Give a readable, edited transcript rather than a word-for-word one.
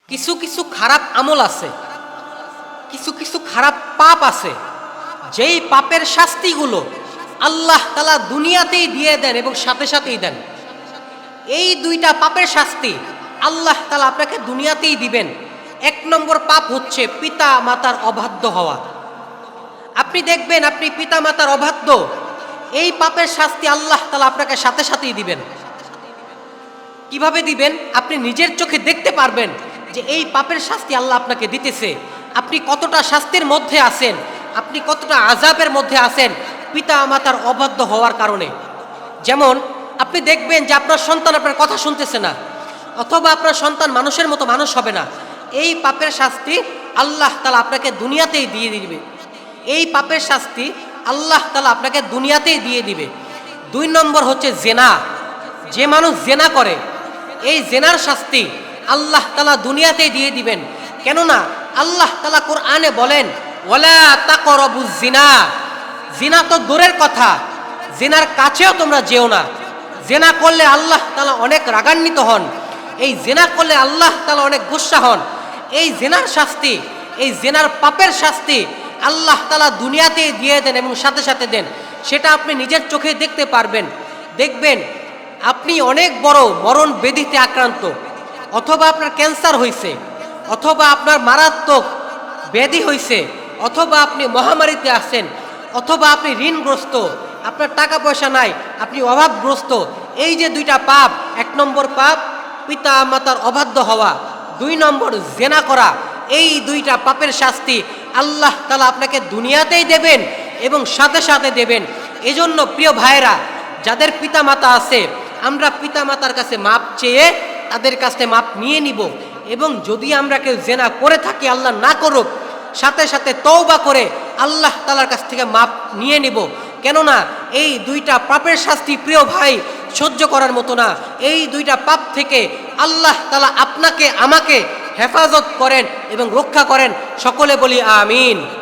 কিছু কিছু খারাপ আমল আছে, কিছু কিছু খারাপ পাপ আছে, যেই পাপের শাস্তিগুলো আল্লাহ তাআলা দুনিয়াতেই দিয়ে দেন এবং সাথে সাথেই দেন। এই দুইটা পাপের শাস্তি আল্লাহ তাআলা আপনাকে দুনিয়াতেই দিবেন। এক নম্বর পাপ হচ্ছে পিতা মাতার অবাধ্য হওয়া। আপনি দেখবেন আপনি পিতা মাতার অবাধ্য, এই পাপের শাস্তি আল্লাহ তাআলা আপনাকে সাথে সাথেই দিবেন। কিভাবে দিবেন? আপনি নিজের চোখে দেখতে পারবেন যে এই পাপের শাস্তি আল্লাহ আপনাকে দিতেছে। আপনি কতটা শাস্তির মধ্যে আছেন, আপনি কতটা আযাবের মধ্যে আছেন পিতা মাতার অবাধ্য হওয়ার কারণে। যেমন আপনি দেখবেন যে আপনার সন্তান আপনার কথা শুনতেছে না, অথবা আপনার সন্তান মানুষের মতো মানুষ হবে না। এই পাপের শাস্তি আল্লাহ তাআলা আপনাকে দুনিয়াতেই দিয়ে দিবে। এই পাপের শাস্তি আল্লাহ তাআলা আপনাকে দুনিয়াতেই দিয়ে দিবে। ২ নম্বর হচ্ছে জেনা। যে মানুষ জেনা করে, এই জেনার শাস্তি আল্লাহ তাআলা দুনিয়াতেই দিয়ে দিবেন। কেননা আল্লাহ তাআলা কোরআনে বলেন, ওয়ালা তাকরাবুজ জিনা। জিনা তো দূরের কথা, জিনার কাছেও তোমরা যেও না। জেনা করলে আল্লাহ তাআলা অনেক রাগান্বিত হন, এই জেনা করলে আল্লাহ তাআলা অনেক গুসা হন। এই জেনার শাস্তি, এই জেনার পাপের শাস্তি আল্লাহ তাআলা দুনিয়াতেই দিয়ে দেন এবং সাথে সাথে দেন। সেটা আপনি নিজের চোখে দেখতে পারবেন। দেখবেন আপনি অনেক বড় মরণ ব্যাধিতে আক্রান্ত, অথবা আপনার ক্যান্সার হয়েছে, অথবা আপনার মারাত্মক ব্যাধি হয়েছে, অথবা আপনি মহামারীতে আছেন, অথবা আপনি ঋণগ্রস্ত, আপনার টাকা পয়সা নাই, আপনি অভাবগ্রস্ত। এই যে দুইটা পাপ, ১ নম্বর পাপ পিতা মাতার অবাধ্য হওয়া, ২ নম্বর জেনা করা, এই দুইটা পাপের শাস্তি আল্লাহ তাআলা আপনাকে দুনিয়াতেই দেবেন এবং সাথে সাথে দেবেন। এজন্য প্রিয় ভাইরা, যাদের পিতা মাতা আছে, আমরা পিতা মাতার কাছে মাপ চেয়ে তাদের কাছে মাপ নিয়ে নিব। এবং যদি আমরা কেউ জেনা করে থাকি, আল্লাহ না করুক, সাথে সাথে তওবা করে আল্লাহ তাআলার কাছ থেকে মাপ নিয়ে নিব। কেননা এই দুইটা পাপের শাস্তি প্রিয় ভাই সহ্য করার মতো না। এই দুইটা পাপ থেকে আল্লাহ তাআলা আপনাকে আমাকে হেফাজত করেন এবং রক্ষা করেন। সকলে বলি আমিন।